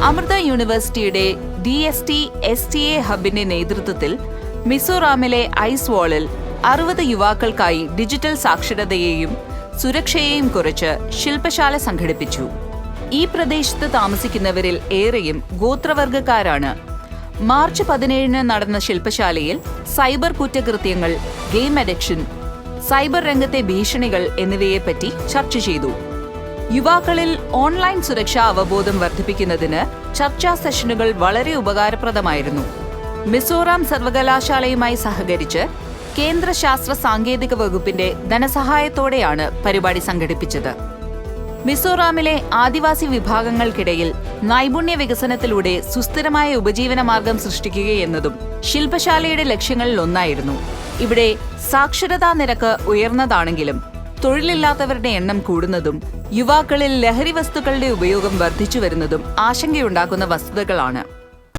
അമൃത യൂണിവേഴ്സിറ്റിയുടെ DST-STA ഹബിന്റെ നേതൃത്വത്തിൽ മിസോറാമിലെ ഐസ്വാളിൽ 60 യുവാക്കൾക്കായി digital സാക്ഷരതയെയും സുരക്ഷയെയും കുറിച്ച് ശില്പശാല സംഘടിപ്പിച്ചു. ഈ പ്രദേശത്ത് താമസിക്കുന്നവരിൽ ഏറെയും ഗോത്രവർഗക്കാരാണ്. മാർച്ച് 17 നടന്ന ശില്പശാലയിൽ സൈബർ കുറ്റകൃത്യങ്ങൾ, ഗെയിം അഡിക്ഷൻ, സൈബർ രംഗത്തെ ഭീഷണികൾ എന്നിവയെപ്പറ്റി ചർച്ച ചെയ്തു. യുവാക്കളിൽ ഓൺലൈൻ സുരക്ഷാ അവബോധം വർദ്ധിപ്പിക്കുന്നതിന് ചർച്ചാ സെഷനുകൾ വളരെ ഉപകാരപ്രദമായിരുന്നു. മിസോറാം സർവകലാശാലയുമായി സഹകരിച്ച് കേന്ദ്ര ശാസ്ത്ര സാങ്കേതിക വകുപ്പിന്റെ ധനസഹായത്തോടെയാണ് പരിപാടി സംഘടിപ്പിച്ചത്. മിസോറാമിലെ ആദിവാസി വിഭാഗങ്ങൾക്കിടയിൽ നൈപുണ്യ വികസനത്തിലൂടെ സുസ്ഥിരമായ ഉപജീവനമാർഗം സൃഷ്ടിക്കുകയെന്നതും ശില്പശാലയുടെ ലക്ഷ്യങ്ങളിലൊന്നായിരുന്നു. ഇവിടെ സാക്ഷരതാ നിരക്ക് ഉയർന്നതാണെങ്കിലും തൊഴിലില്ലാത്തവരുടെ എണ്ണം കൂടുന്നതും യുവാക്കളിൽ ലഹരി വസ്തുക്കളുടെ ഉപയോഗം വർദ്ധിച്ചു വരുന്നതും ആശങ്കയുണ്ടാക്കുന്ന വസ്തുതകളാണ്.